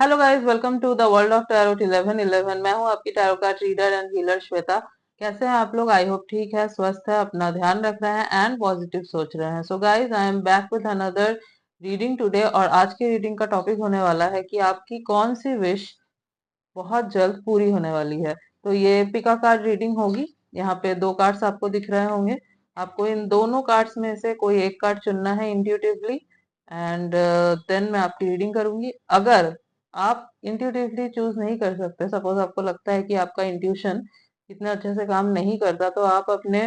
Hello guys, welcome to the world of tarot 1111। मैं हूं आपकी tarot card reader and healer Shweta. कैसे हैं आप लोग? आई होप ठीक है, स्वस्थ है, अपना ध्यान रख रहे हैं एंड पॉजिटिव सोच रहे हैं। So guys, I am back with another reading today. और आज की रीडिंग का टॉपिक होने वाला है कि आपकी कौन सी विश बहुत जल्द पूरी होने वाली है। तो ये पिका कार्ड रीडिंग होगी। यहाँ पे दो कार्ड्स आपको दिख रहे होंगे। आपको इन दोनों कार्ड्स में से कोई एक कार्ड चुनना है इंट्यूटिवली, एंड देन मैं आपकी रीडिंग करूंगी। अगर आप इंट्यूटिवली चूज नहीं कर सकते, सपोज आपको लगता है कि आपका इंट्यूशन इतने अच्छे से काम नहीं करता, तो आप अपने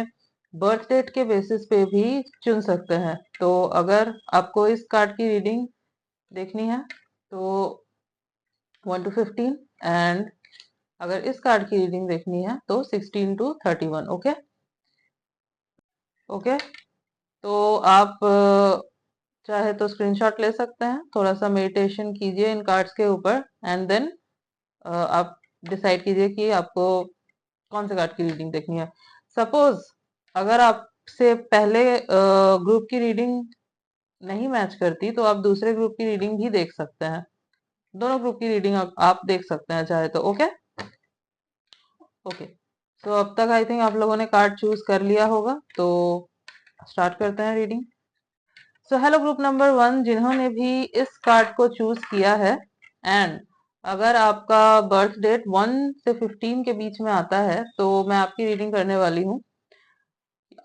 बर्थ डेट के बेसिस पे भी चुन सकते हैं। तो अगर आपको इस कार्ड की रीडिंग देखनी है तो 1 to 15, एंड अगर इस कार्ड की रीडिंग देखनी है तो 16 to 31। Okay okay. तो आप चाहे तो स्क्रीनशॉट ले सकते हैं, थोड़ा सा मेडिटेशन कीजिए इन कार्ड्स के ऊपर, एंड देन आप डिसाइड कीजिए कि आपको कौन से कार्ड की रीडिंग देखनी है। सपोज अगर आपसे पहले ग्रुप की रीडिंग नहीं मैच करती, तो आप दूसरे ग्रुप की रीडिंग भी देख सकते हैं। दोनों ग्रुप की रीडिंग आप देख सकते हैं चाहे तो। Okay okay. तो अब तक आई थिंक आप लोगों ने कार्ड चूज कर लिया होगा, तो स्टार्ट करते हैं रीडिंग। सो हेलो ग्रुप नंबर 1 जिन्होंने भी इस कार्ड को चूज किया है, एंड अगर आपका बर्थ डेट 1 से 15 के बीच में आता है, तो मैं आपकी रीडिंग करने वाली हूँ।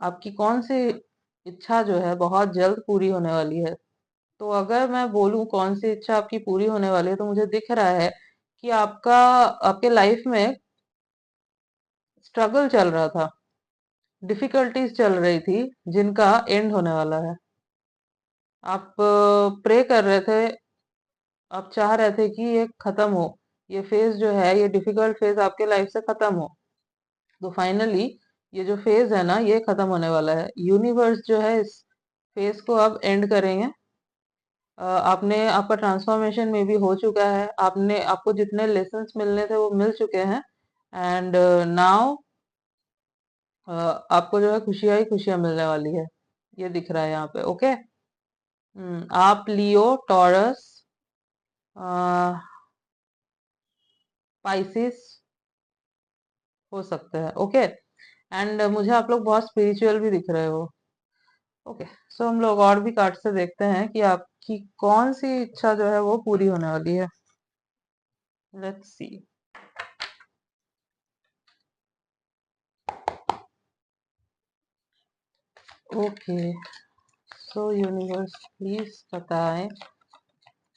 आपकी कौन सी इच्छा जो है बहुत जल्द पूरी होने वाली है। तो अगर मैं बोलूं कौन सी इच्छा आपकी पूरी होने वाली है, तो मुझे दिख रहा है कि आपके लाइफ में स्ट्रगल चल रहा था, डिफिकल्टीज चल रही थी, जिनका एंड होने वाला है। आप प्रे कर रहे थे, आप चाह रहे थे कि ये खत्म हो, ये फेज जो है, ये डिफिकल्ट फेज आपके लाइफ से खत्म हो। तो फाइनली ये जो फेज है ना, ये खत्म होने वाला है। यूनिवर्स जो है इस फेज को अब एंड करेंगे। आपने आपका ट्रांसफॉर्मेशन में भी हो चुका है, आपको जितने लेसन्स मिलने थे वो मिल चुके हैं, एंड नाउ आपको जो है खुशियां ही खुशियां मिलने वाली है। ये दिख रहा है यहाँ पे। ओके। आप लियो, टॉरस, पाइसिस हो सकते हैं। ओके। एंड मुझे आप लोग बहुत स्पिरिचुअल भी दिख रहे हो। ओके। सो हम लोग और भी कार्ड से देखते हैं कि आपकी कौन सी इच्छा जो है वो पूरी होने वाली है। Let's see. Okay. So universe please बताएं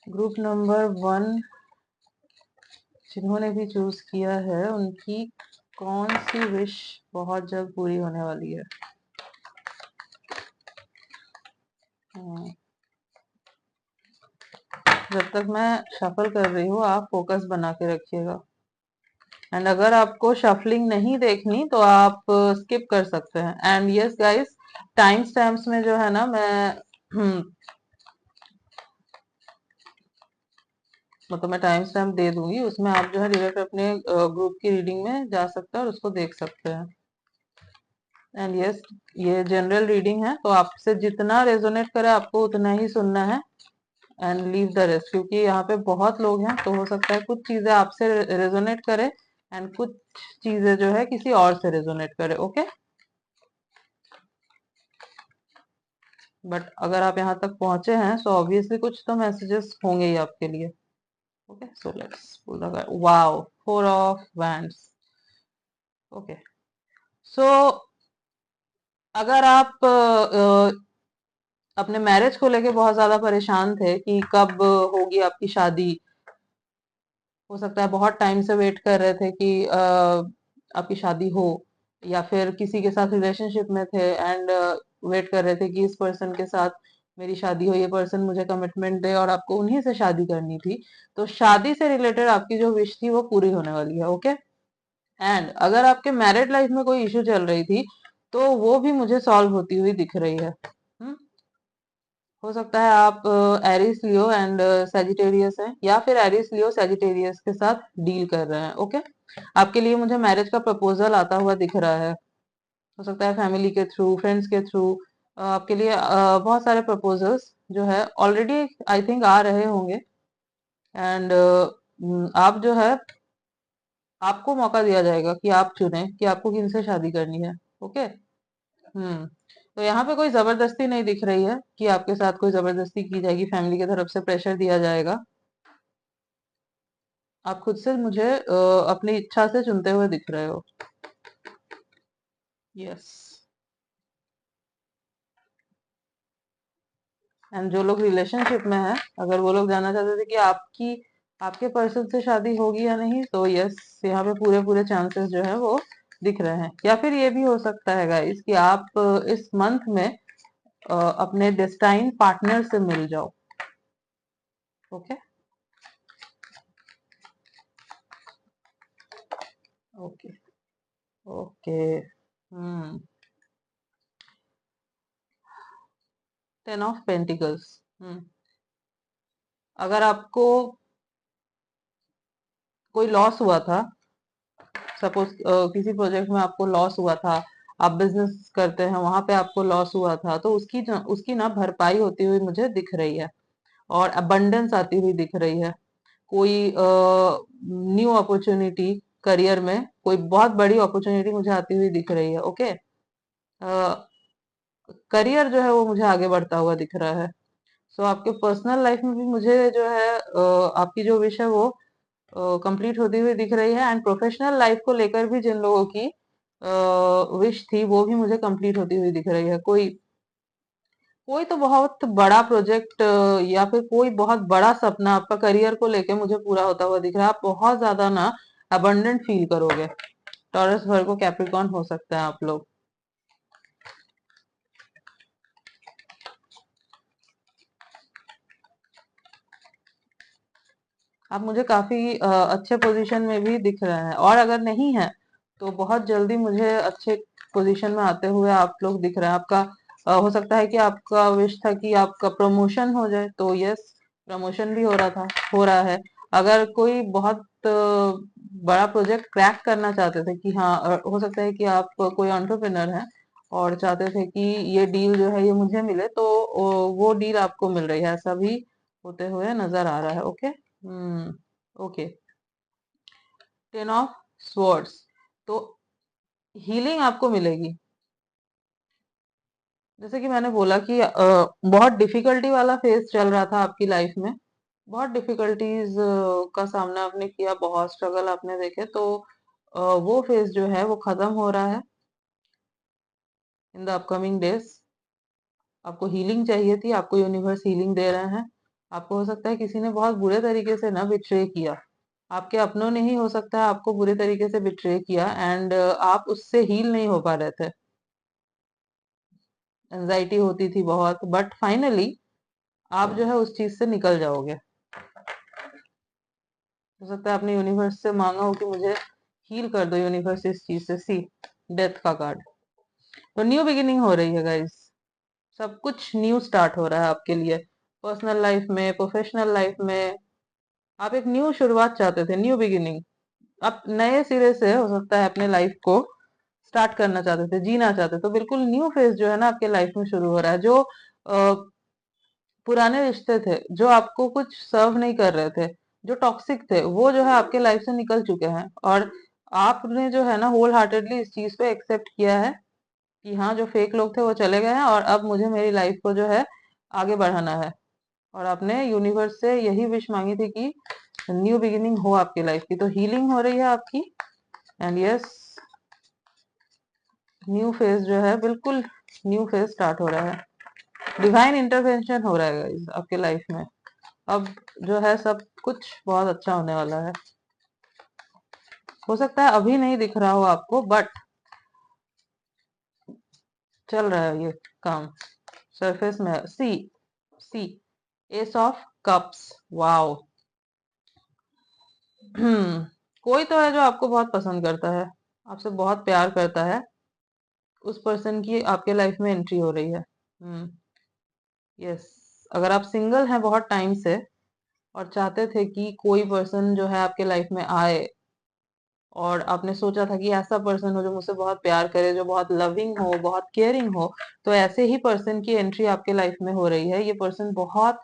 ग्रुप नंबर 1 जिन्होंने भी चूज किया है, उनकी कौन सी विश बहुत जल्द पूरी होने वाली है। हम्म, जब तक मैं शफल कर रही हूँ, आप फोकस बना के रखिएगा। एंड अगर आपको शफलिंग नहीं देखनी तो आप स्किप कर सकते हैं। And yes guys, time stamps में जो है ना, मैं मतलब मैं टाइम स्टैम्प दे दूंगी, उसमें आप जो है डायरेक्ट अपने ग्रुप की रीडिंग में जा सकते हैं और उसको देख सकते हैं। एंड यस, ये जनरल रीडिंग है, तो आपसे जितना रेजोनेट करे आपको उतना ही सुनना है, एंड लीव द रेस्ट। क्योंकि यहाँ पे बहुत लोग हैं, तो हो सकता है कुछ चीजें आपसे रेजोनेट करे एंड कुछ चीजें जो है किसी और से रेजोनेट करे। ओके। बट अगर आप यहाँ तक पहुंचे हैं, सो ऑब्वियसली कुछ तो मैसेजेस होंगे ही आपके लिए। Okay, so let's pull the card. Wow, 4 of wands. Okay. So अगर आप अपने मैरिज को लेके बहुत ज्यादा परेशान थे कि कब होगी आपकी शादी, हो सकता है बहुत टाइम से वेट कर रहे थे कि आपकी शादी हो, या फिर किसी के साथ रिलेशनशिप में थे एंड वेट कर रहे थे कि इस पर्सन के साथ मेरी शादी हो, ये पर्सन मुझे कमिटमेंट दे, और आपको उन्हीं से शादी करनी थी। तो शादी से रिलेटेड आपकी जो विश थी वो पूरी होने वाली है। ओके। एंड अगर आपके मैरिड लाइफ में कोई इश्यू चल रही थी, तो वो भी मुझे सॉल्व होती हुई दिख रही है। हम्म, हो सकता है आप एरिस लियो एंड सेजिटेरियस हैं, या फिर एरिस लियो सेजिटेरियस के साथ डील कर रहे हैं। ओके। आपके लिए मुझे मैरिज का प्रपोजल आता हुआ दिख रहा है। हो सकता है फैमिली के थ्रू, फ्रेंड्स के थ्रू आपके लिए बहुत सारे प्रपोजल्स जो है ऑलरेडी आई थिंक आ रहे होंगे। एंड आप जो है, आपको मौका दिया जाएगा कि आप चुने कि आपको किनसे शादी करनी है। ओके। हम्म। तो यहाँ पे कोई जबरदस्ती नहीं दिख रही है कि आपके साथ कोई जबरदस्ती की जाएगी, फैमिली की तरफ से प्रेशर दिया जाएगा। आप खुद से मुझे अपनी इच्छा से चुनते हुए दिख रहे हो। यस। एंड जो लोग रिलेशनशिप में है, अगर वो लोग जानना चाहते थे कि आपके पर्सन से शादी होगी या नहीं, तो यस, यहाँ पे पूरे पूरे चांसेस जो है वो दिख रहे हैं। या फिर ये भी हो सकता है गाइस कि आप इस मंथ में अपने डेस्टाइन पार्टनर से मिल जाओ। Okay. Okay. Okay. Hmm. 10 of pentacles. Hmm. अगर आपको कोई लॉस हुआ था, सपोज किसी प्रोजेक्ट में आपको लॉस हुआ था, आप बिजनेस करते हैं वहां पे आपको लॉस हुआ था, तो उसकी ना भरपाई होती हुई मुझे दिख रही है, और अबंडेंस आती हुई दिख रही है। कोई न्यू अपॉर्चुनिटी, करियर में कोई बहुत बड़ी अपॉर्चुनिटी मुझे आती हुई दिख रही है। ओके। करियर जो है वो मुझे आगे बढ़ता हुआ दिख रहा है। सो आपके पर्सनल लाइफ में भी मुझे जो है आपकी जो विश है वो कंप्लीट होती हुई दिख रही है। एंड प्रोफेशनल लाइफ को लेकर भी जिन लोगों की विश थी वो भी मुझे कंप्लीट होती हुई दिख रही है। कोई कोई तो बहुत बड़ा प्रोजेक्ट या फिर कोई बहुत बड़ा सपना आपका करियर को लेके मुझे पूरा होता हुआ दिख रहा है। आप बहुत ज्यादा ना अबंडेंट फील करोगे। टॉरस वर्गो कैप्रिकॉर्न हो सकता है आप लोग। आप मुझे काफी अच्छे पोजीशन में भी दिख रहे हैं, और अगर नहीं है तो बहुत जल्दी मुझे अच्छे पोजीशन में आते हुए आप लोग दिख रहे हैं। आपका हो सकता है कि आपका विश था कि आपका प्रमोशन हो जाए, तो यस, प्रमोशन भी हो रहा था, हो रहा है। अगर कोई बहुत बड़ा प्रोजेक्ट क्रैक करना चाहते थे कि हाँ, हो सकता है कि आप कोई एंटरप्रेन्योर हैं और चाहते थे कि ये डील जो है ये मुझे मिले, तो वो डील आपको मिल रही है, ऐसा भी होते हुए नजर आ रहा है। Okay. Hmm. Okay. 10 of swords. तो हीलिंग आपको मिलेगी। जैसे कि मैंने बोला कि बहुत डिफिकल्टी वाला फेज चल रहा था आपकी लाइफ में, बहुत डिफिकल्टीज का सामना आपने किया, बहुत स्ट्रगल आपने देखे, तो वो फेज जो है वो खत्म हो रहा है इन द अपकमिंग डेज। आपको हीलिंग चाहिए थी, आपको यूनिवर्स हीलिंग दे रहे हैं। आपको हो सकता है किसी ने बहुत बुरे तरीके से ना बिट्रे किया, आपके अपनों ने ही हो सकता है आपको बुरे तरीके से बिट्रे किया, एंड आप उससे हील नहीं हो पा रहे थे। एंजाइटी होती थी बहुत, बट फाइनली आप जो है उस चीज से निकल जाओगे। हो सकता है आपने यूनिवर्स से मांगा हो कि मुझे हील कर दो यूनिवर्स इस चीज से। सी, डेथ का कार्ड। तो न्यू बिगिनिंग हो रही है गाइस। सब कुछ न्यू स्टार्ट हो रहा है आपके लिए, पर्सनल लाइफ में, प्रोफेशनल लाइफ में। आप एक न्यू शुरुआत चाहते थे, न्यू बिगिनिंग। आप नए सिरे से हो सकता है अपने लाइफ को स्टार्ट करना चाहते थे, जीना चाहते थे, तो बिल्कुल न्यू फेज जो है ना आपके लाइफ में शुरू हो रहा है। जो पुराने रिश्ते थे जो आपको कुछ सर्व नहीं कर रहे थे, जो टॉक्सिक थे, वो जो है आपके लाइफ से निकल चुके हैं, और आपने जो है ना होल हार्टेडली इस चीज पे एक्सेप्ट किया है कि हाँ, जो फेक लोग थे वो चले गए हैं, और अब मुझे मेरी लाइफ को जो है आगे बढ़ाना है। और आपने यूनिवर्स से यही विश मांगी थी कि न्यू बिगिनिंग हो आपकी लाइफ की, तो हीलिंग हो रही है आपकी। एंड यस, न्यू फेज जो है, बिल्कुल न्यू फेज स्टार्ट हो रहा है। डिवाइन इंटरवेंशन हो रहा है guys आपके लाइफ में। अब जो है सब कुछ बहुत अच्छा होने वाला है। हो सकता है अभी नहीं दिख रहा हो आपको, बट चल रहा है ये काम, सरफेस में। सी, सी, एस ऑफ कप्स। वाओ। कोई तो है जो आपको बहुत पसंद करता है, आपसे बहुत प्यार करता है, उस पर्सन की आपके लाइफ में एंट्री हो रही है। हम्म। यस। अगर आप सिंगल हैं बहुत टाइम से और चाहते थे कि कोई पर्सन जो है आपके लाइफ में आए, और आपने सोचा था कि ऐसा पर्सन हो जो मुझसे बहुत प्यार करे, जो बहुत लविंग हो, बहुत केयरिंग हो, तो ऐसे ही पर्सन की एंट्री आपके लाइफ में हो रही है। ये पर्सन बहुत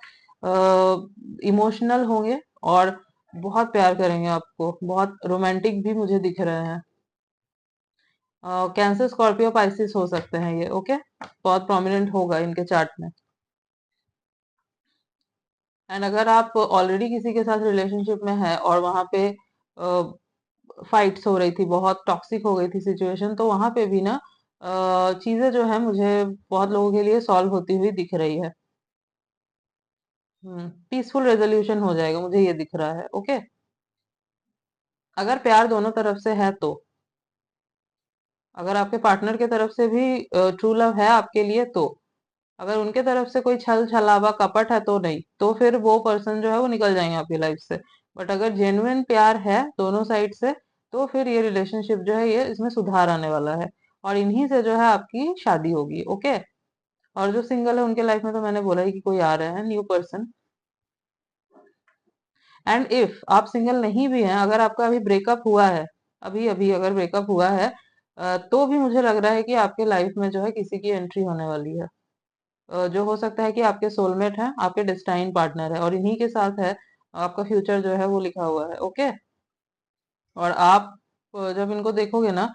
इमोशनल होंगे, और बहुत प्यार करेंगे आपको, बहुत रोमांटिक भी मुझे दिख रहे हैं। कैंसर, स्कॉर्पियो, पाइसिस हो सकते हैं ये। ओके, बहुत प्रोमिनेंट होगा इनके चार्ट में। एंड अगर आप ऑलरेडी किसी के साथ रिलेशनशिप में है और वहां पे फाइट्स हो रही थी, बहुत टॉक्सिक हो गई थी सिचुएशन, तो वहां पे भी ना चीजें जो है मुझे बहुत लोगों के लिए सॉल्व होती हुई दिख रही है। पीसफुल रेजोल्यूशन हो जाएगा, मुझे ये दिख रहा है। ओके, अगर प्यार दोनों तरफ से है तो, अगर आपके पार्टनर के तरफ से भी ट्रू लव है आपके लिए तो, अगर उनके तरफ से कोई छल छलावा कपट है तो नहीं, तो फिर वो पर्सन जो है वो निकल जाएंगे आपकी लाइफ से। बट अगर जेन्युइन प्यार है दोनों साइड से, तो फिर ये रिलेशनशिप जो है ये इसमें सुधार आने वाला है, और इन्हीं से जो है आपकी शादी होगी। ओके, और जो सिंगल है उनके लाइफ में तो मैंने बोला ही कि कोई आ रहा है न्यू पर्सन। एंड इफ आप सिंगल नहीं भी हैं, अगर आपका अभी ब्रेकअप हुआ है, अभी अभी अगर ब्रेकअप हुआ है, तो भी मुझे लग रहा है कि आपके लाइफ में जो है किसी की एंट्री होने वाली है, जो हो सकता है कि आपके सोलमेट हैं, आपके डेस्टाइन पार्टनर है, और इन्हीं के साथ है आपका फ्यूचर जो है वो लिखा हुआ है। ओके, और आप जब इनको देखोगे ना,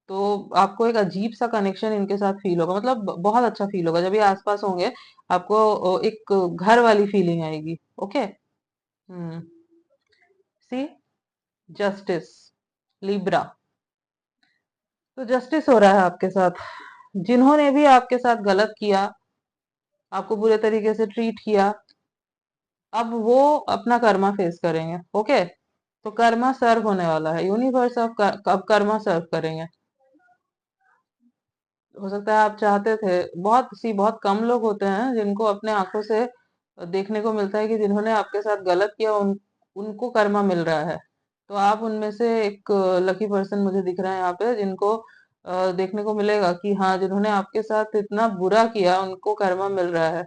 तो आपको एक अजीब सा कनेक्शन इनके साथ फील होगा, मतलब बहुत अच्छा फील होगा जब ये आसपास होंगे। आपको एक घर वाली फीलिंग आएगी। ओके। हम्म। सी, जस्टिस, लिब्रा। तो जस्टिस हो रहा है आपके साथ। जिन्होंने भी आपके साथ गलत किया, आपको बुरे तरीके से ट्रीट किया, अब वो अपना कर्मा फेस करेंगे। ओके, तो कर्मा सर्व होने वाला है, यूनिवर्स अब कर्मा सर्व करेंगे। हो सकता है आप चाहते थे, बहुत कम लोग होते हैं जिनको अपने आंखों से देखने को मिलता है कि जिन्होंने आपके साथ गलत किया उनको कर्मा मिल रहा है। तो आप उनमें से एक लकी पर्सन मुझे दिख रहा है यहाँ पे, जिनको देखने को मिलेगा कि हाँ, जिन्होंने आपके साथ इतना बुरा किया उनको कर्मा मिल रहा है।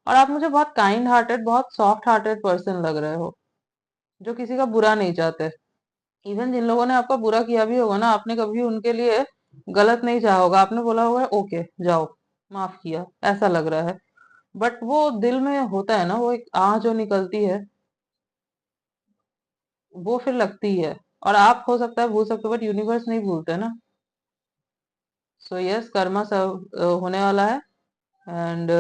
और आप मुझे बहुत काइंड हार्टेड, बहुत सॉफ्ट हार्टेड पर्सन लग रहे हो, जो किसी का बुरा नहीं चाहते। इवन जिन लोगों ने आपका बुरा किया भी होगा ना, आपने कभी उनके लिए गलत नहीं चाहा होगा, आपने बोला होगा ओके जाओ, माफ किया, ऐसा लग रहा है। बट वो दिल में होता है ना, वो एक आह जो निकलती है, वो फिर लगती है। और आप हो सकता है भूल सकते हो, बट यूनिवर्स नहीं भूलते ना। सो यस, कर्मा सब होने वाला है। एंड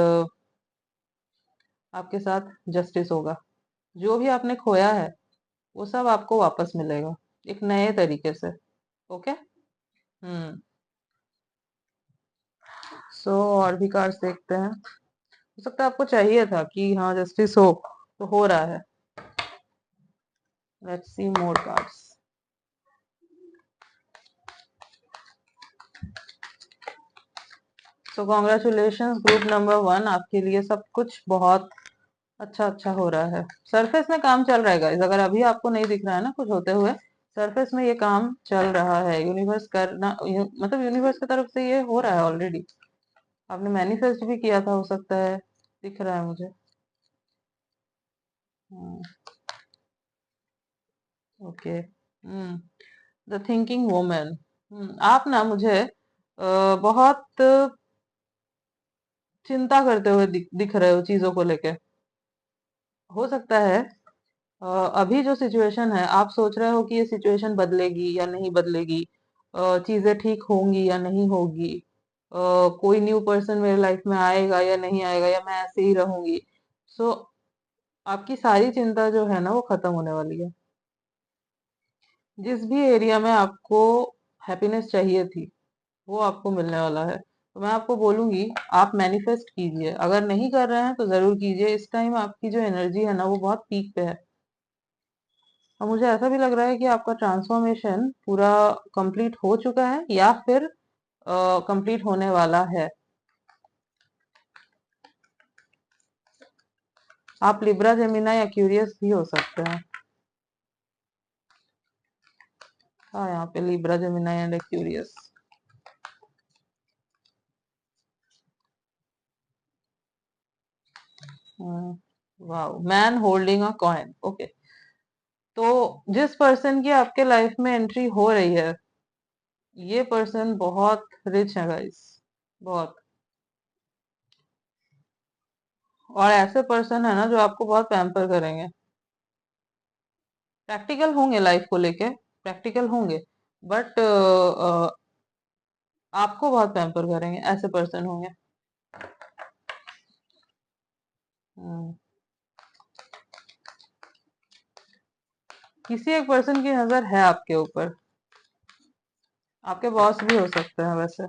आपके साथ जस्टिस होगा। जो भी आपने खोया है वो सब आपको वापस मिलेगा, एक नए तरीके से। ओके। हम्म। सो और भी कार्ड्स देखते हैं। हो सकता है आपको चाहिए था कि हाँ जस्टिस हो, तो हो रहा है। Let's see more cards. So congratulations group number 1, आपके लिए सब कुछ बहुत अच्छा अच्छा हो रहा है। सरफेस में काम चल रहा है गाइस, अगर अभी आपको नहीं दिख रहा है ना कुछ होते हुए, सरफेस में ये काम चल रहा है। यूनिवर्स करना मतलब यूनिवर्स की तरफ से ये हो रहा है ऑलरेडी। आपने मैनिफेस्ट भी किया था, हो सकता है, दिख रहा है मुझे। Okay. Hmm. The thinking woman. आप ना मुझे बहुत चिंता करते हुए दिख रहे हो चीजों को लेके। हो सकता है अ, अभी जो सिचुएशन है, आप सोच रहे हो कि ये सिचुएशन बदलेगी या नहीं बदलेगी, चीजें ठीक होंगी या नहीं होगी, कोई न्यू पर्सन मेरे लाइफ में आएगा या नहीं आएगा, या मैं ऐसे ही रहूंगी। सो आपकी सारी चिंता जो है ना वो खत्म होने वाली है। जिस भी एरिया में आपको हैप्पीनेस चाहिए थी, वो आपको मिलने वाला है। तो मैं आपको बोलूंगी, आप मैनिफेस्ट कीजिए। अगर नहीं कर रहे हैं तो जरूर कीजिए। इस टाइम आपकी जो एनर्जी है ना वो बहुत पीक पे है। और मुझे ऐसा भी लग रहा है कि आपका ट्रांसफॉर्मेशन पूरा कंप्लीट हो चुका है, या फिर कंप्लीट होने वाला है। आप लिब्रा, जेमिनी या क्यूरियस भी हो सकते हैं। हाँ, यहाँ पे Libra, Gemini and curious. Wow, man holding a coin. Okay, तो जिस पर्सन की आपके लाइफ में एंट्री हो रही है, ये पर्सन बहुत रिच है गाइस, बहुत। और ऐसे पर्सन है ना जो आपको बहुत पैम्पर करेंगे। प्रैक्टिकल होंगे लाइफ को लेके, प्रैक्टिकल होंगे, बट आपको बहुत पैम्पर करेंगे, ऐसे पर्सन होंगे। हम्म, किसी एक पर्सन की नजर है आपके ऊपर, आपके बॉस भी हो सकते हैं वैसे।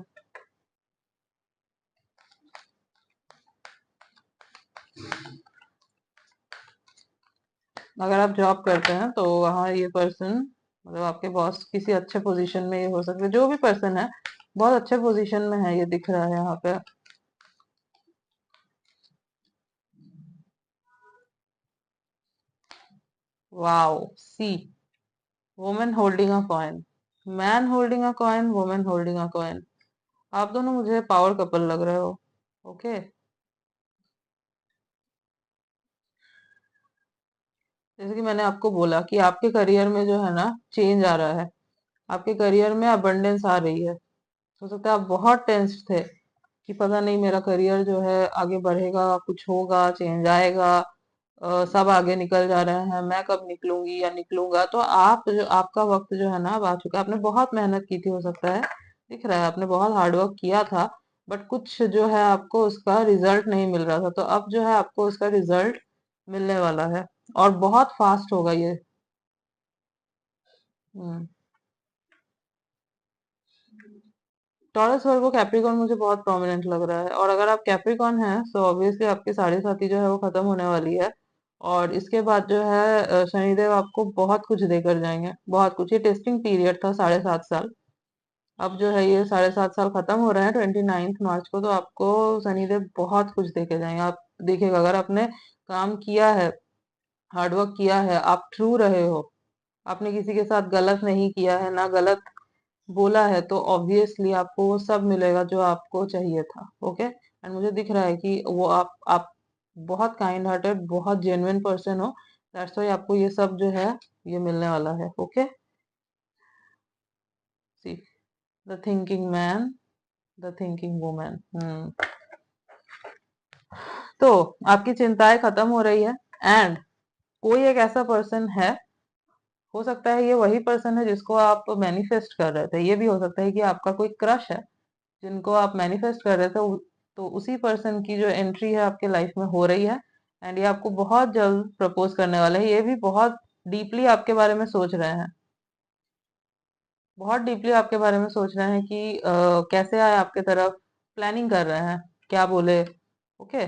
अगर आप जॉब करते हैं तो वहाँ ये पर्सन, मतलब आपके बॉस किसी अच्छे पोजीशन में ये हो सकते हैं, जो भी पर्सन है बहुत अच्छे पोजीशन में है, ये दिख रहा है यहाँ पे। Wow, see, women holding a coin, man holding a coin, women holding a coin. आप दोनों मुझे पावर कपल लग रहे हो। ओके, जैसे कि मैंने आपको बोला कि आपके करियर में जो है ना चेंज आ रहा है, आपके करियर में अबंडेंस आ रही है। हो सकता है आप बहुत टेंस थे कि पता नहीं मेरा करियर जो है आगे बढ़ेगा, कुछ होगा, चेंज आएगा, सब आगे निकल जा रहे हैं, मैं कब निकलूंगी या निकलूंगा। तो आप जो, आपका वक्त जो है ना अब आ चुका है। आपने बहुत मेहनत की थी, हो सकता है, दिख रहा है आपने बहुत हार्डवर्क किया था, बट कुछ जो है आपको उसका रिजल्ट नहीं मिल रहा था, तो अब जो है आपको उसका रिजल्ट मिलने वाला है, और बहुत फास्ट होगा ये। हम्म। टॉरस वर्गो कैप्रिकॉर्न मुझे बहुत प्रोमिनेंट लग रहा है, और अगर आप कैप्रिकॉर्न हैं तो ऑब्वियसली आपकी साढ़े साथी जो है वो खत्म होने वाली है, और इसके बाद जो है शनिदेव आपको बहुत कुछ देकर जाएंगे, बहुत कुछ। ये टेस्टिंग पीरियड था 7.5 साल, अब जो है ये 7.5 साल खत्म हो रहे हैं 29 मार्च को, तो आपको शनिदेव बहुत कुछ देके जाएंगे। आप देखिएगा, अगर आपने काम किया है, हार्डवर्क किया है, आप ट्रू रहे हो, आपने किसी के साथ गलत नहीं किया है, ना गलत बोला है, तो ऑब्वियसली आपको वो सब मिलेगा जो आपको चाहिए था। ओके, एंड मुझे दिख रहा है कि वो आप बहुत काइंड हार्टेड, बहुत जेन्युइन पर्सन हो, दैट्स वाई आपको ये सब जो है ये मिलने वाला है। Okay, see, the thinking man, the thinking women. तो आपकी चिंताएं खत्म हो रही है, एंड कोई एक ऐसा पर्सन है, हो सकता है ये वही पर्सन है जिसको आप मैनिफेस्ट कर रहे थे, ये भी हो सकता है कि आपका कोई क्रश है जिनको आप मैनिफेस्ट कर रहे थे, तो उसी पर्सन की जो एंट्री है आपके लाइफ में हो रही है, एंड ये आपको बहुत जल्द प्रपोज करने वाले हैं। ये भी बहुत डीपली आपके बारे में सोच रहे हैं, बहुत डीपली आपके बारे में सोच रहे हैं कि कैसे आए आपके तरफ, प्लानिंग कर रहे हैं, क्या बोले। ओके,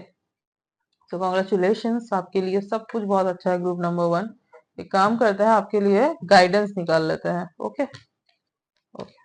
तो कॉन्ग्रेचुलेशंस, आपके लिए सब कुछ बहुत अच्छा है ग्रुप नंबर 1। एक काम करते हैं, आपके लिए गाइडेंस निकाल लेते हैं। Okay, okay.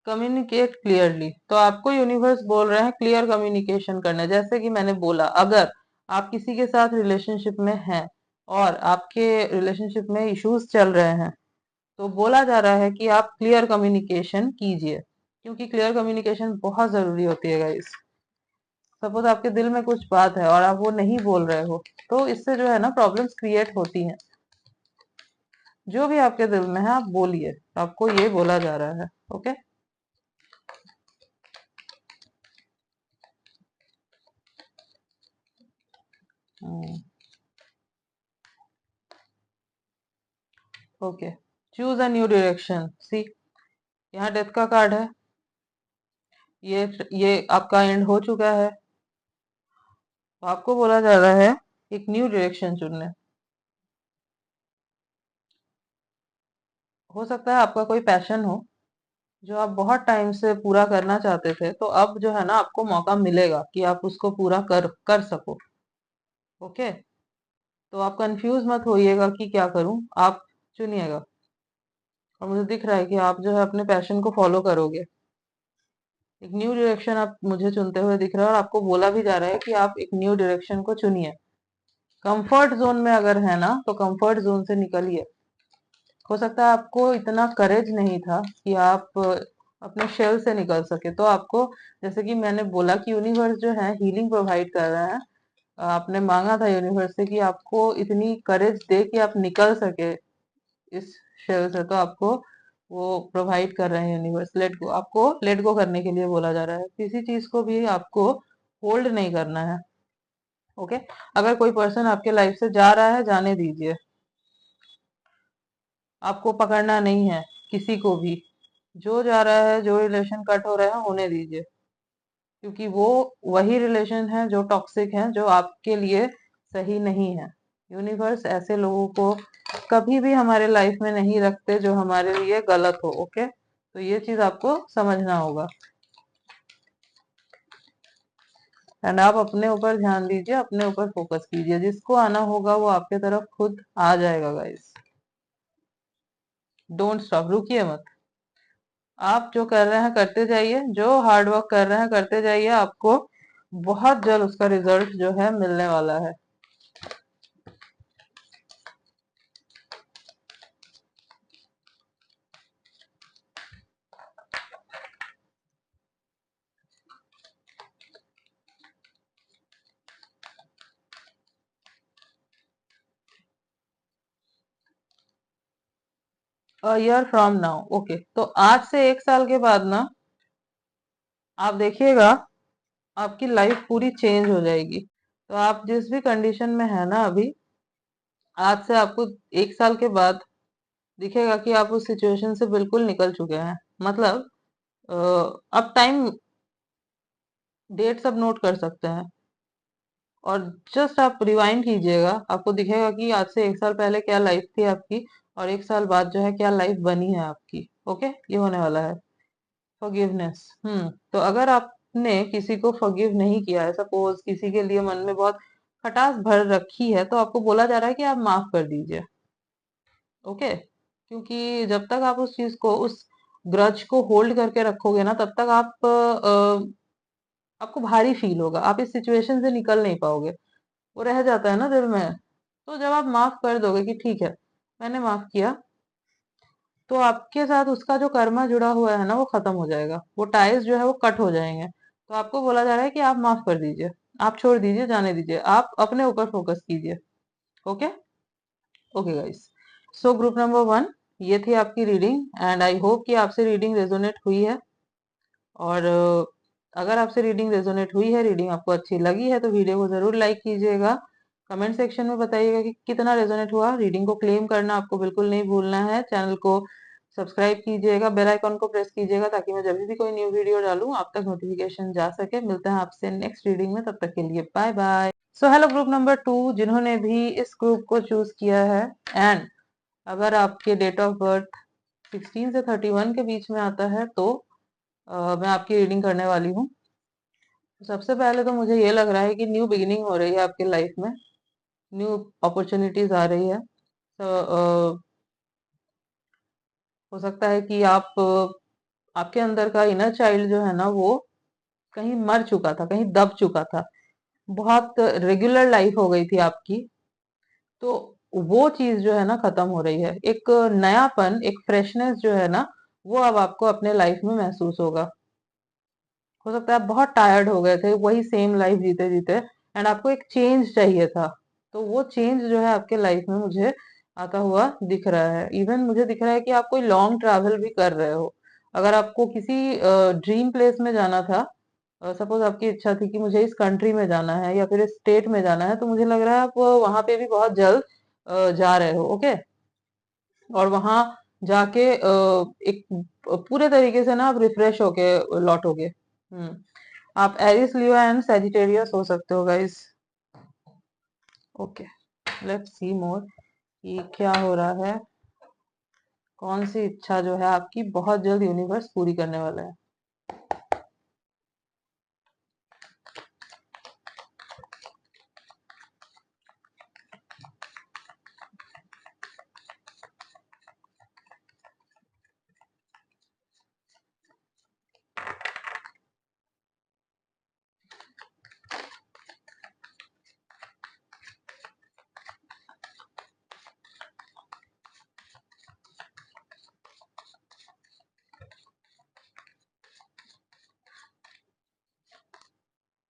कम्युनिकेट क्लियरली, तो आपको यूनिवर्स बोल रहे हैं क्लियर कम्युनिकेशन करना। जैसे कि मैंने बोला, अगर आप किसी के साथ रिलेशनशिप में हैं और आपके रिलेशनशिप में इश्यूज चल रहे हैं, तो बोला जा रहा है कि आप क्लियर कम्युनिकेशन कीजिए, क्योंकि क्लियर कम्युनिकेशन बहुत जरूरी होती है गाइस। सपोज आपके दिल में कुछ बात है और आप वो नहीं बोल रहे हो, तो इससे जो है ना प्रॉब्लम्स क्रिएट होती हैं। जो भी आपके दिल में है आप बोलिए, आपको ये बोला जा रहा है। Okay, okay, choose a new direction. See, यहाँ डेथ का कार्ड है, ये आपका एंड हो चुका है, तो आपको बोला जा रहा है एक न्यू डायरेक्शन चुनने। हो सकता है आपका कोई पैशन हो जो आप बहुत टाइम से पूरा करना चाहते थे, तो अब जो है ना आपको मौका मिलेगा कि आप उसको पूरा कर कर सको। ओके, तो आप कंफ्यूज मत होइएगा कि क्या करूं, आप चुनिएगा, और मुझे दिख रहा है कि आप जो है अपने पैशन को फॉलो करोगे। एक न्यू डायरेक्शन आप मुझे चुनते हुए दिख रहा है, और आपको बोला भी जा रहा है कि आप एक न्यू डायरेक्शन को चुनिए। कंफर्ट जोन में अगर है ना, तो कंफर्ट जोन से निकलिए। हो सकता है आपको इतना करेज नहीं था कि आप अपने शेल से निकल सके, तो आपको, जैसे कि मैंने बोला कि यूनिवर्स जो है हीलिंग प्रोवाइड कर रहा है। आपने मांगा था यूनिवर्स से कि आपको इतनी करेज दे कि आप निकल सके इस शेल से, तो आपको वो प्रोवाइड कर रहे हैं यूनिवर्स। लेट गो, आपको लेट गो करने के लिए बोला जा रहा है। किसी चीज को भी आपको होल्ड नहीं करना है। ओके, अगर कोई पर्सन आपके लाइफ से जा रहा है, जाने दीजिए। आपको पकड़ना नहीं है किसी को भी। जो जा रहा है, जो रिलेशन कट हो रहा है, होने दीजिए, क्योंकि वो वही रिलेशन है जो टॉक्सिक है, जो आपके लिए सही नहीं है। यूनिवर्स ऐसे लोगों को कभी भी हमारे लाइफ में नहीं रखते जो हमारे लिए गलत हो। ओके, तो ये चीज आपको समझना होगा। एंड आप अपने ऊपर ध्यान दीजिए, अपने ऊपर फोकस कीजिए। जिसको आना होगा वो आपके तरफ खुद आ जाएगा गाइस। डोंट स्टॉप, रुकिए मत। आप जो कर रहे हैं करते जाइए, जो हार्ड वर्क कर रहे हैं करते जाइए। आपको बहुत जल्द उसका रिजल्ट जो है मिलने वाला है। A year from now, okay, तो आज से 1 साल के बाद ना, आप देखिएगा आपकी लाइफ पूरी चेंज हो जाएगी। तो आप जिस भी कंडीशन में है ना अभी, आज से आपको 1 साल के बाद दिखेगा कि आप उस सिचुएशन से बिल्कुल निकल चुके हैं। मतलब अ, अब टाइम डेट सब नोट कर सकते हैं, और जस्ट आप रिवाइंड कीजिएगा, आपको दिखेगा कि आज से 1 साल पहले क्या लाइफ थी आपकी, और 1 साल बाद जो है क्या लाइफ बनी है आपकी। ओके, ये होने वाला है। फॉरगिवनेस, तो अगर आपने किसी को फॉरगिव नहीं किया है, सपोज किसी के लिए मन में बहुत खटास भर रखी है, तो आपको बोला जा रहा है कि आप माफ कर दीजिए। ओके, क्योंकि जब तक आप उस चीज को, उस ग्रज को होल्ड करके रखोगे ना, तब तक आपको भारी फील होगा, आप इस सिचुएशन से निकल नहीं पाओगे। वो रह जाता है ना दिल में। तो जब आप माफ कर दोगे कि ठीक है, मैंने माफ किया, तो आपके साथ उसका जो कर्मा जुड़ा हुआ है ना, वो खत्म हो जाएगा, वो टाइज जो है वो कट हो जाएंगे। तो आपको बोला जा रहा है कि आप माफ कर दीजिए, आप छोड़ दीजिए, जाने दीजिए, आप अपने ऊपर फोकस कीजिए। Okay, okay guys. सो ग्रुप नंबर 1, ये थी आपकी रीडिंग, एंड आई होप कि आपसे रीडिंग रेजोनेट हुई है। और अगर आपसे रीडिंग रेजोनेट हुई है, रीडिंग आपको अच्छी लगी है, तो वीडियो को जरूर लाइक कीजिएगा। कमेंट सेक्शन में बताइएगा कि कितना रेजोनेट हुआ। रीडिंग को क्लेम करना आपको बिल्कुल नहीं भूलना है। चैनल को सब्सक्राइब कीजिएगा, बेल आइकॉन को प्रेस कीजिएगा, ताकि मैं जब भी कोई न्यू वीडियो डालूं आप तक नोटिफिकेशन जा सके। मिलते हैं आपसे नेक्स्ट रीडिंग में, तब तक के लिए bye bye. So hello group number 2, जिन्होंने भी इस ग्रुप को चूज किया है, एंड अगर आपके डेट ऑफ बर्थ 16 से 31 के बीच में आता है, तो मैं आपकी रीडिंग करने वाली हूँ। सबसे पहले तो मुझे ये लग रहा है कि न्यू बिगिनिंग हो रही है आपकी लाइफ में, न्यू अपॉर्चुनिटीज आ रही है। तो हो सकता है कि आपके अंदर का इनर चाइल्ड जो है ना, वो कहीं मर चुका था, कहीं दब चुका था। बहुत रेगुलर लाइफ हो गई थी आपकी, तो वो चीज जो है ना खत्म हो रही है। एक नयापन, एक फ्रेशनेस जो है ना, वो अब आपको अपने लाइफ में महसूस होगा। हो सकता है आप बहुत टायर्ड हो गए थे वही सेम लाइफ जीते जीते, एंड आपको एक चेंज चाहिए था। तो वो चेंज जो है आपके लाइफ में मुझे आता हुआ दिख रहा है। इवन मुझे दिख रहा है कि आप कोई लॉन्ग ट्रैवल भी कर रहे हो। अगर आपको किसी ड्रीम प्लेस में जाना था, सपोज आपकी इच्छा थी कि मुझे इस कंट्री में जाना है या फिर इस स्टेट में जाना है, तो मुझे लग रहा है आप वहां पे भी बहुत जल्द जा रहे हो। ओके, और वहां जाके एक पूरे तरीके से ना आप रिफ्रेश होके लौटोगे। हम्म, आप एरिस, लियो एंड सेजिटेरियस हो सकते हो गाइस। ओके, लेट्स सी मोर कि क्या हो रहा है। कौन सी इच्छा जो है आपकी बहुत जल्द यूनिवर्स पूरी करने वाला है।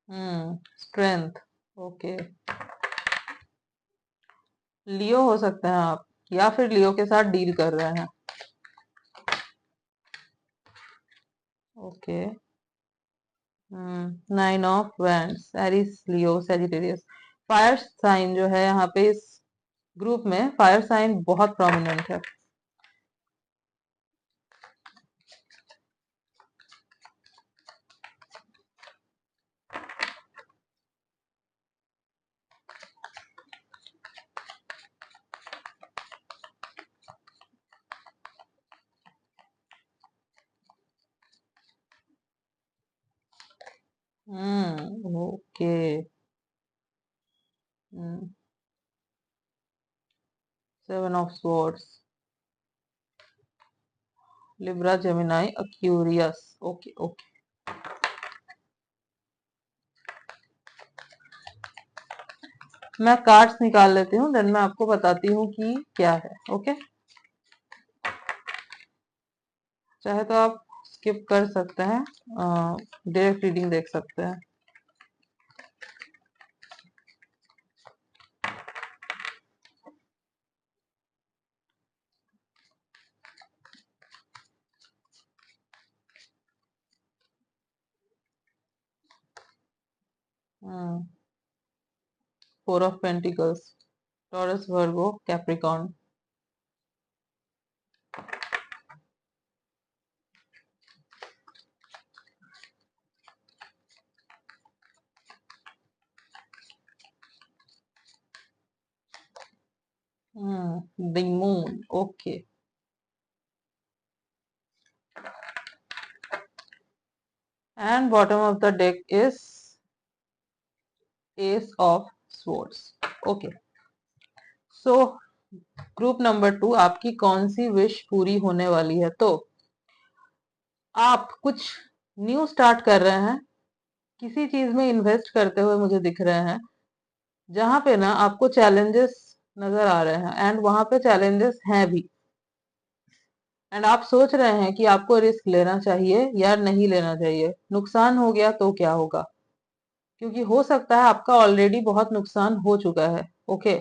स्ट्रेंथ। ओके, लियो हो सकते हैं आप, या फिर लियो के साथ डील कर रहे हैं। Okay, 9 of wands, Aries, Leo, Sagittarius. Fire sign जो है यहाँ पे इस ग्रुप में, फायर साइन बहुत प्रोमिनेंट है। Okay. 7 of swords, Libra, Gemini, Aquarius. Okay okay, मैं कार्ड्स निकाल लेती हूँ, देन मैं आपको बताती हूँ कि क्या है। ओके, चाहे तो आप स्किप कर सकते हैं, डायरेक्ट रीडिंग देख सकते हैं।4 of pentacles, Taurus, Virgo, Capricorn. The moon. Okay, and bottom of the deck is ace of swords. Okay, so group number 2, आपकी कौन सी विश पूरी होने वाली है? तो आप कुछ न्यू स्टार्ट कर रहे हैं, किसी चीज में इन्वेस्ट करते हुए मुझे दिख रहे हैं, जहां पे ना आपको चैलेंजेस नजर आ रहे हैं, एंड वहां पे चैलेंजेस हैं भी, एंड आप सोच रहे हैं कि आपको रिस्क लेना चाहिए या नहीं लेना चाहिए। नुकसान हो गया तो क्या होगा, क्योंकि हो सकता है आपका ऑलरेडी बहुत नुकसान हो चुका है। ओके,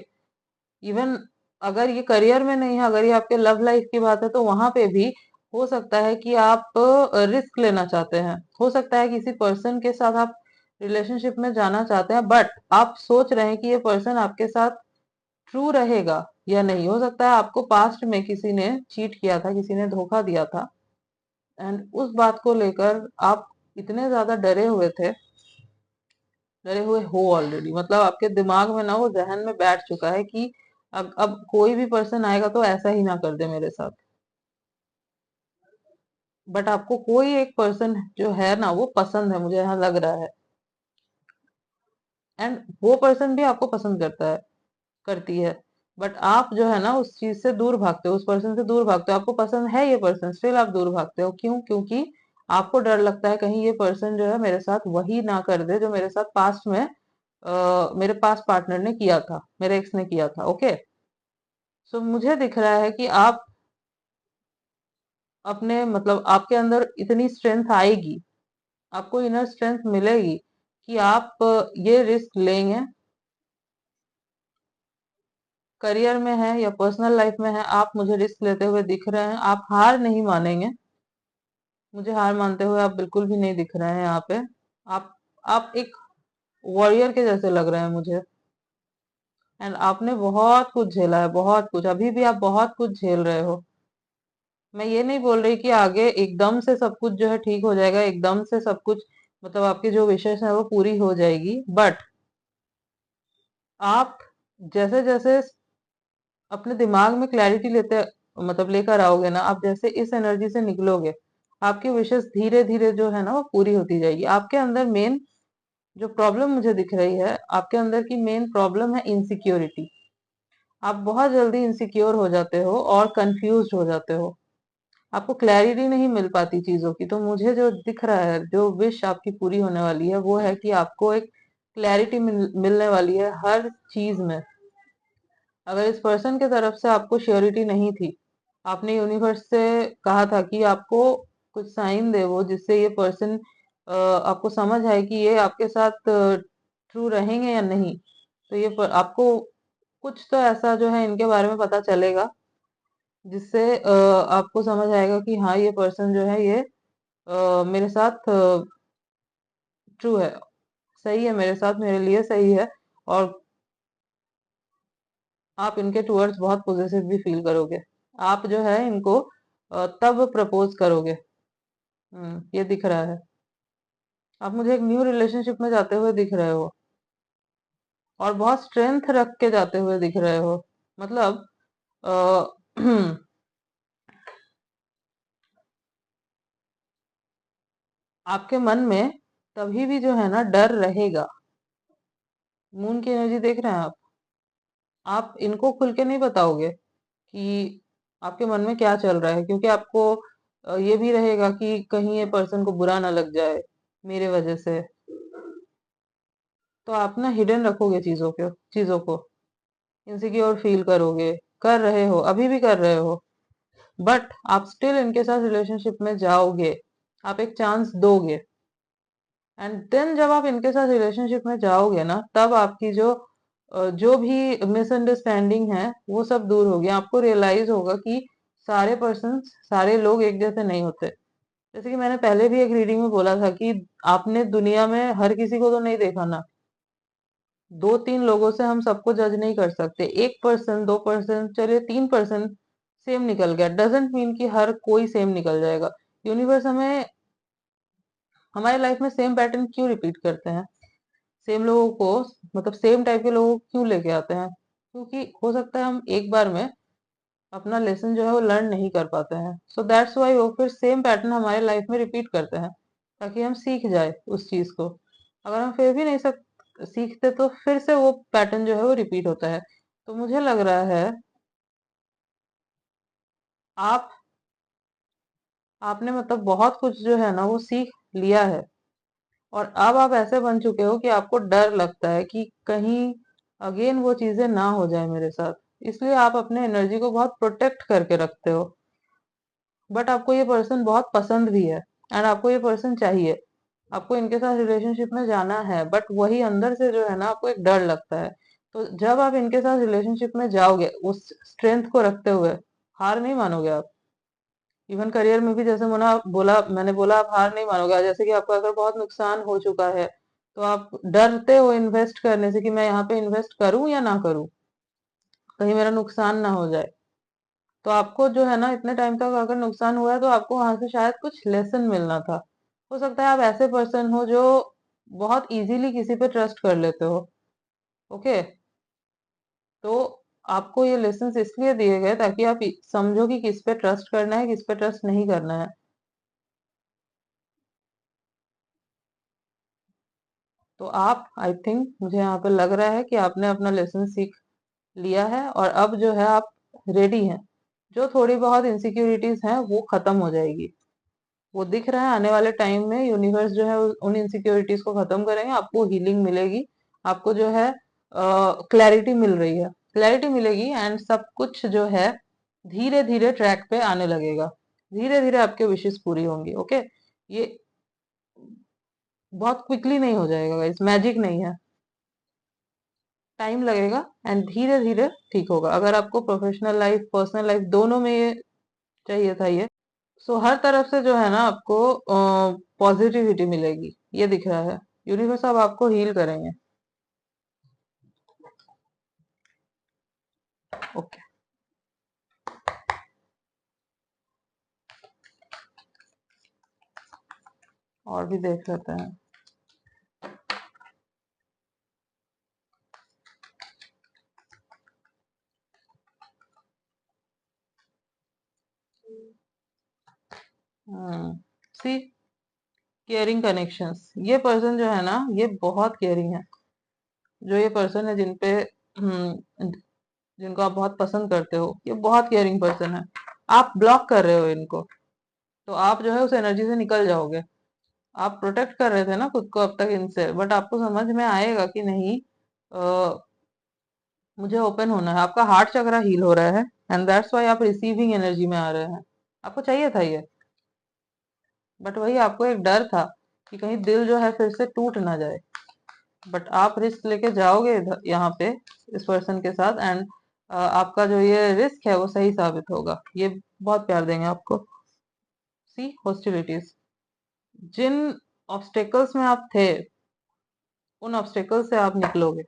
इवन अगर ये करियर में नहीं है, अगर ये आपके लव लाइफ की बात है, तो वहां पे भी हो सकता है कि आप रिस्क लेना चाहते हैं। हो सकता है किसी पर्सन के साथ आप रिलेशनशिप में जाना चाहते हैं, बट आप सोच रहे हैं कि ये पर्सन आपके साथ ट्रू रहेगा या नहीं। हो सकता है आपको पास्ट में किसी ने चीट किया था, किसी ने धोखा दिया था, एंड उस बात को लेकर आप इतने ज्यादा डरे हुए थे, डरे हुए हो ऑलरेडी, मतलब आपके दिमाग में ना वो जहन में बैठ चुका है कि अब कोई भी पर्सन आएगा तो ऐसा ही ना कर दे मेरे साथ। बट आपको कोई एक पर्सन जो है ना वो पसंद है, मुझे यहाँ लग रहा है, एंड वो पर्सन भी आपको पसंद करता है, करती है, बट आप जो है ना उस चीज से दूर भागते हो, उस पर्सन से दूर भागते हो। आपको पसंद है ये पर्सन, स्टिल आप दूर भागते हो। क्यों? क्योंकि आपको डर लगता है कहीं ये पर्सन जो है मेरे साथ वही ना कर दे जो मेरे साथ पास्ट में मेरे पास पार्टनर ने किया था, मेरे एक्स ने किया था। ओके, सो मुझे दिख रहा है कि आप अपने, मतलब आपके अंदर इतनी स्ट्रेंथ आएगी, आपको इनर स्ट्रेंथ मिलेगी कि आप ये रिस्क लेंगे। करियर में है या पर्सनल लाइफ में है, आप मुझे रिस्क लेते हुए दिख रहे हैं। आप हार नहीं मानेंगे, मुझे हार मानते हुए आप बिल्कुल भी नहीं दिख रहे हैं यहाँ पे। आप आप एक वॉरियर के जैसे लग रहे हैं मुझे, एंड आपने बहुत कुछ झेला है, बहुत कुछ, अभी भी आप बहुत कुछ झेल रहे हो। मैं ये नहीं बोल रही कि आगे एकदम से सब कुछ जो है ठीक हो जाएगा, एकदम से सब कुछ, मतलब आपकी जो विशेष है वो पूरी हो जाएगी, बट आप जैसे जैसे अपने दिमाग में क्लैरिटी लेते, मतलब लेकर आओगे ना, आप जैसे इस एनर्जी से निकलोगे, आपकी विशेष धीरे धीरे जो है ना वो पूरी होती जाएगी। आपके अंदर मेन जो प्रॉब्लम मुझे दिख रही है, आपके अंदर की मेन प्रॉब्लम है इनसिक्योरिटी। आप बहुत जल्दी इनसिक्योर हो जाते हो और कंफ्यूज हो जाते हो, आपको क्लैरिटी नहीं मिल पाती चीजों की। तो मुझे जो दिख रहा है, जो विश आपकी पूरी होने वाली है, वो है कि आपको एक क्लैरिटी मिलने वाली है हर चीज में। अगर इस पर्सन की तरफ से आपको श्योरिटी नहीं थी, आपने यूनिवर्स से कहा था कि आपको कुछ साइन दे वो, जिससे ये पर्सन आपको समझ आए कि ये आपके साथ ट्रू रहेंगे या नहीं, तो आपको कुछ तो ऐसा जो है इनके बारे में पता चलेगा, जिससे आपको समझ आएगा कि हाँ, ये पर्सन जो है ये मेरे साथ ट्रू है, सही है मेरे साथ, मेरे लिए सही है। और आप इनके टूवर्ड्स बहुत पॉजिटिव भी फील करोगे। आप जो है इनको तब प्रपोज करोगे। ये दिख रहा है। आप मुझे एक न्यू रिलेशनशिप में जाते हुए दिख रहे हो, और बहुत स्ट्रेंथ रख के जाते हुए दिख रहे हो। मतलब अ, आपके मन में तभी भी जो है ना डर रहेगा। मून की एनर्जी देख रहे हैं आप इनको खुल के नहीं बताओगे कि आपके मन में क्या चल रहा है, क्योंकि आपको ये भी रहेगा कि कहीं ये पर्सन को बुरा ना लग जाए मेरे वजह से। तो आप ना हिडन रखोगे चीजों को, इनसिक्योर फील करोगे, कर रहे हो, अभी भी कर रहे हो, बट आप स्टिल इनके साथ रिलेशनशिप में जाओगे। आप एक चांस दोगे, एंड देन जब आप इनके साथ रिलेशनशिप में जाओगे ना, तब आपकी जो भी मिसअंडरस्टैंडिंग है वो सब दूर होगी। आपको रियलाइज होगा कि सारे पर्सन, सारे लोग एक जैसे नहीं होते। जैसे कि मैंने पहले भी एक रीडिंग में बोला था कि आपने दुनिया में हर किसी को तो नहीं देखा ना। दो तीन लोगों से हम सबको जज नहीं कर सकते। एक पर्सन, दो पर्सन, चलिए तीन पर्सन सेम निकल गया, डजेंट मीन कि हर कोई सेम निकल जाएगा। यूनिवर्स हमें हमारे लाइफ में सेम पैटर्न क्यों रिपीट करते हैं, सेम लोगों को, मतलब सेम टाइप के लोगों को क्यों लेके आते हैं? क्योंकि हो सकता है हम एक बार में अपना लेसन जो है वो लर्न नहीं कर पाते हैं। सो दैट्स वाई वो फिर सेम पैटर्न हमारे लाइफ में रिपीट करते हैं, ताकि हम सीख जाए उस चीज को। अगर हम फिर भी नहीं सीखते, तो फिर से वो पैटर्न जो है वो रिपीट होता है। तो मुझे लग रहा है आप आपने मतलब बहुत कुछ जो है ना वो सीख लिया है, और अब आप ऐसे बन चुके हो कि आपको डर लगता है कि कहीं अगेन वो चीजें ना हो जाए मेरे साथ। इसलिए आप अपने एनर्जी को बहुत प्रोटेक्ट करके रखते हो। बट आपको ये पर्सन बहुत पसंद भी है, एंड आपको ये पर्सन चाहिए, आपको इनके साथ रिलेशनशिप में जाना है, बट वही अंदर से जो है ना आपको एक डर लगता है। तो जब आप इनके साथ रिलेशनशिप में जाओगे उस स्ट्रेंथ को रखते हुए, हार नहीं मानोगे आप। इवन करियर में भी जैसे मैंने बोला आप हार नहीं मानोगे। जैसे कि आपको अगर बहुत नुकसान हो चुका है, तो आप डरते हो इन्वेस्ट करने से कि मैं यहाँ पे इन्वेस्ट करूं या ना करूं, कहीं मेरा नुकसान ना हो जाए। तो आपको जो है ना इतने टाइम तक अगर नुकसान हुआ है, तो आपको वहां से शायद कुछ लेसन मिलना था। हो सकता है आप ऐसे पर्सन हो जो बहुत इजीली किसी पे ट्रस्ट कर लेते हो। ओके, तो आपको ये लेसन इसलिए दिए गए ताकि आप समझो कि किस पे ट्रस्ट करना है, किस पे ट्रस्ट नहीं करना है। तो आप, आई थिंक, मुझे यहाँ पे लग रहा है कि आपने अपना लेसन सीख लिया है, और अब जो है आप रेडी हैं। जो थोड़ी बहुत इनसिक्योरिटीज हैं वो खत्म हो जाएगी। वो दिख रहा है आने वाले टाइम में यूनिवर्स जो है उन इनसिक्योरिटीज को खत्म करेंगे, आपको हीलिंग मिलेगी, आपको जो है क्लैरिटी मिल रही है, क्लैरिटी मिलेगी, एंड सब कुछ जो है धीरे धीरे ट्रैक पे आने लगेगा। धीरे धीरे आपके विशेष पूरी होंगी। ओके, ये बहुत क्विकली नहीं हो जाएगा गाइस, मैजिक नहीं है, टाइम लगेगा, एंड धीरे धीरे ठीक होगा। अगर आपको प्रोफेशनल लाइफ, पर्सनल लाइफ, दोनों में ये चाहिए था ये, सो हर तरफ से जो है ना आपको पॉजिटिविटी मिलेगी, ये दिख रहा है। यूनिवर्स अब आपको हील करेंगे। ओके, और भी देख लेते हैं। सी, केयरिंग कनेक्शंस, ये पर्सन जो है ना ये बहुत केयरिंग है। जो ये पर्सन है जिनको आप बहुत पसंद करते हो, ये बहुत केयरिंग पर्सन है। आप ब्लॉक कर रहे हो इनको, तो आप जो है उस एनर्जी से निकल जाओगे। आप प्रोटेक्ट कर रहे थे ना खुद को अब तक इनसे, बट आपको समझ में आएगा कि नहीं, मुझे ओपन होना है। आपका हार्ट चक्रा हील हो रहा है, एंड दैट्स वाई आप रिसीविंग एनर्जी में आ रहे हैं। आपको चाहिए था ये, बट वही आपको एक डर था कि कहीं दिल जो है फिर से टूट ना जाए। बट आप रिस्क लेके जाओगे यहाँ पे इस पर्सन के साथ, एंड आपका जो ये रिस्क है वो सही साबित होगा। ये बहुत प्यार देंगे आपको। सी हॉस्टिलिटीज, जिन ऑब्स्टेकल्स में आप थे उन ऑब्स्टेकल से आप निकलोगे,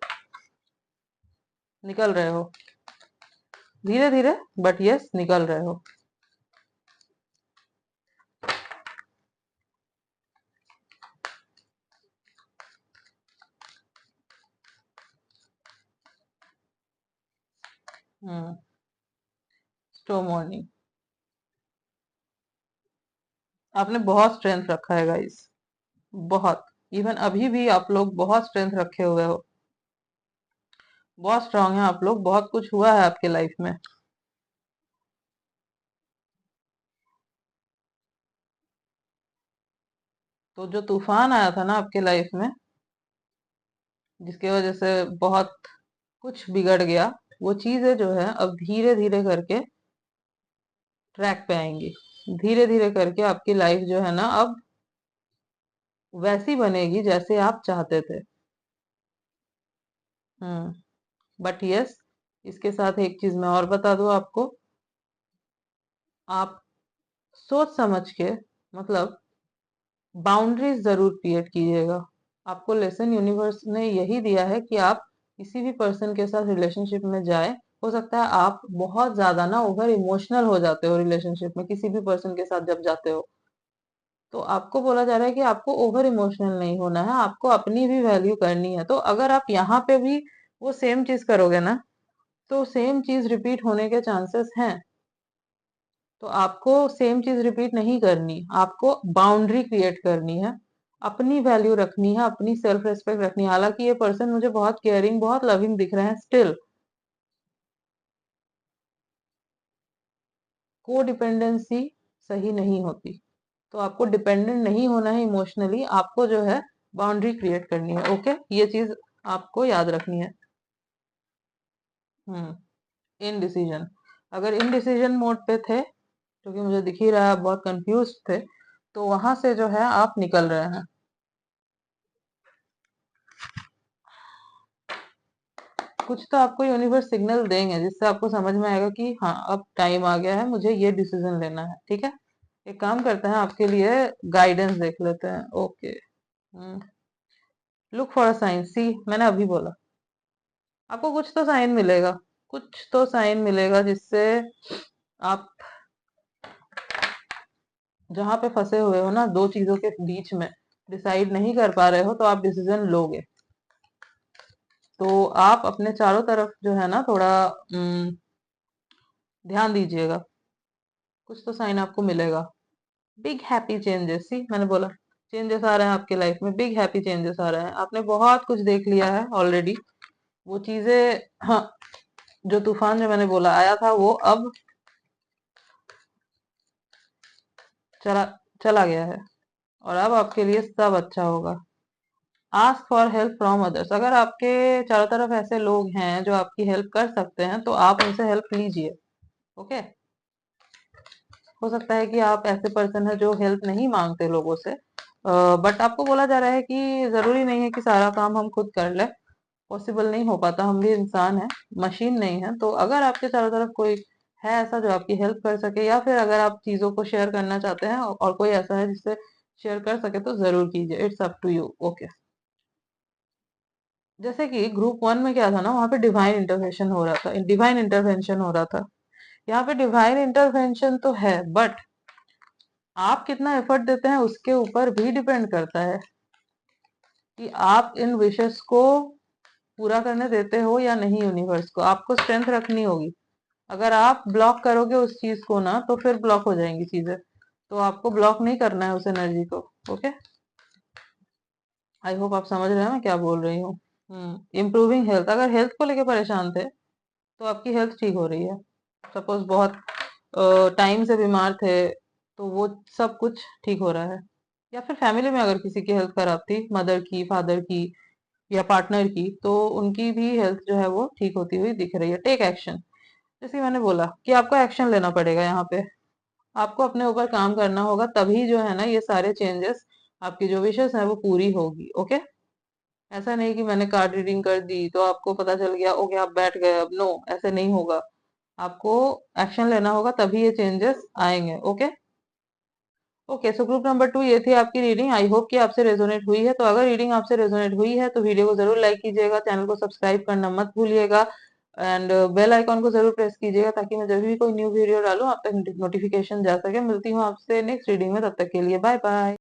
निकल रहे हो धीरे धीरे, बट यस निकल रहे हो। स्टॉर्म वार्निंग, आपने बहुत स्ट्रेंथ रखा है गाइस, बहुत। इवन अभी भी आप लोग बहुत स्ट्रेंथ रखे हुए हो, बहुत स्ट्रांग है आप लोग, बहुत कुछ हुआ है आपके लाइफ में। तो जो तूफान आया था ना आपके लाइफ में, जिसकी वजह से बहुत कुछ बिगड़ गया, वो चीजें जो है अब धीरे धीरे करके ट्रैक पे आएंगी। धीरे धीरे करके आपकी लाइफ जो है ना अब वैसी बनेगी जैसे आप चाहते थे। बट यस, इसके साथ एक चीज मैं और बता दूं आपको, आप सोच समझ के, मतलब बाउंड्रीज जरूर क्रिएट कीजिएगा। आपको लेसन यूनिवर्स ने यही दिया है कि आप किसी भी पर्सन के साथ रिलेशनशिप में जाए, हो सकता है आप बहुत ज्यादा ना ओवर इमोशनल हो जाते हो रिलेशनशिप में किसी भी पर्सन के साथ जब जाते हो, तो आपको बोला जा रहा है कि आपको ओवर इमोशनल नहीं होना है, आपको अपनी भी वैल्यू करनी है। तो अगर आप यहाँ पे भी वो सेम चीज करोगे ना, तो सेम चीज रिपीट होने के चांसेस हैं। तो आपको सेम चीज रिपीट नहीं करनी, आपको बाउंड्री क्रिएट करनी है, अपनी वैल्यू रखनी है, अपनी सेल्फ रिस्पेक्ट रखनी है। हालांकि ये पर्सन मुझे बहुत केयरिंग, बहुत लविंग दिख रहे हैं, स्टिल को डिपेंडेंसी सही नहीं होती। तो आपको डिपेंडेंट नहीं होना है इमोशनली, आपको जो है बाउंड्री क्रिएट करनी है। ओके, ये चीज आपको याद रखनी है। इन डिसीजन, अगर इन डिसीजन मोड पे थे, क्योंकि मुझे दिख ही रहा है आप बहुत कंफ्यूज थे, तो वहां से जो है आप निकल रहे हैं। कुछ तो आपको यूनिवर्स सिग्नल देंगे जिससे आपको समझ में आएगा कि हाँ अब टाइम आ गया है, मुझे ये डिसीजन लेना है। ठीक है, एक काम करते हैं, आपके लिए गाइडेंस देख लेते हैं। Okay, look for a sign. See, मैंने अभी बोला आपको कुछ तो साइन मिलेगा, कुछ तो साइन मिलेगा जिससे आप जहां पे फंसे हुए हो ना, दो चीजों के बीच में डिसाइड नहीं कर पा रहे हो, तो आप डिसीजन लोगे। तो आप अपने चारों तरफ जो है ना थोड़ा ध्यान दीजिएगा, कुछ तो साइन आपको मिलेगा। बिग हैप्पी चेंजेस, सी मैंने बोला चेंजेस आ रहे हैं आपके लाइफ में, बिग हैप्पी चेंजेस आ रहे हैं। आपने बहुत कुछ देख लिया है ऑलरेडी, वो चीजें, हाँ, जो तूफान जो मैंने बोला आया था वो अब चला चला गया है, और अब आपके लिए सब अच्छा होगा। Ask for help from others, अगर आपके चारों तरफ ऐसे लोग हैं जो आपकी हेल्प कर सकते हैं, तो आप उनसे हेल्प लीजिए। ओके, हो सकता है कि आप ऐसे पर्सन है जो हेल्प नहीं मांगते लोगों से, बट आपको बोला जा रहा है कि जरूरी नहीं है कि सारा काम हम खुद कर ले, पॉसिबल नहीं हो पाता, हम भी इंसान है, मशीन नहीं है। तो अगर आपके चारों तरफ कोई है ऐसा जो आपकी हेल्प कर सके, या फिर अगर आप चीजों को शेयर करना चाहते हैं और कोई ऐसा है जिससे शेयर कर सके, तो जरूर कीजिए, it's up to you. Okay, जैसे कि ग्रुप वन में क्या था ना, वहाँ पे डिवाइन इंटरवेंशन हो रहा था, डिवाइन इंटरवेंशन हो रहा था। यहाँ पे डिवाइन इंटरवेंशन तो है, बट आप कितना एफर्ट देते हैं उसके ऊपर भी डिपेंड करता है कि आप इन विशेष को पूरा करने देते हो या नहीं। यूनिवर्स को आपको स्ट्रेंथ रखनी होगी। अगर आप ब्लॉक करोगे उस चीज को ना, तो फिर ब्लॉक हो जाएंगी चीजें। तो आपको ब्लॉक नहीं करना है उस एनर्जी को। ओके, आई होप आप समझ रहे हैं मैं क्या बोल रही हूँ। इम्प्रूविंग हेल्थ, अगर हेल्थ को लेके परेशान थे तो आपकी हेल्थ ठीक हो रही है। सपोज बहुत टाइम से बीमार थे, तो वो सब कुछ ठीक हो रहा है। या फिर फैमिली में अगर किसी की हेल्थ खराब थी, मदर की, फादर की, या पार्टनर की, तो उनकी भी हेल्थ जो है वो ठीक होती हुई दिख रही है। टेक एक्शन, जैसे मैंने बोला कि आपको एक्शन लेना पड़ेगा यहाँ पे, आपको अपने ऊपर काम करना होगा, तभी जो है ना ये सारे चेंजेस आपकी जो विशेस है वो पूरी होगी। ओके, ऐसा नहीं कि मैंने कार्ड रीडिंग कर दी तो आपको पता चल गया ओके आप बैठ गए, अब नो, ऐसे नहीं होगा। आपको एक्शन लेना होगा तभी ये चेंजेस आएंगे। Okay okay, so group number 2 ये थी आपकी रीडिंग। आई होप कि आपसे रेजोनेट हुई है। तो अगर रीडिंग आपसे रेजोनेट हुई है तो वीडियो को जरूर लाइक कीजिएगा, चैनल को सब्सक्राइब करना मत भूलिएगा एंड बेल आइकॉन को जरूर प्रेस कीजिएगा ताकि मैं जब भी कोई न्यू वीडियो डालूं आप तक नोटिफिकेशन जा सके। मिलती हूँ आपसे नेक्स्ट रीडिंग में, तब तक के लिए बाय बाय।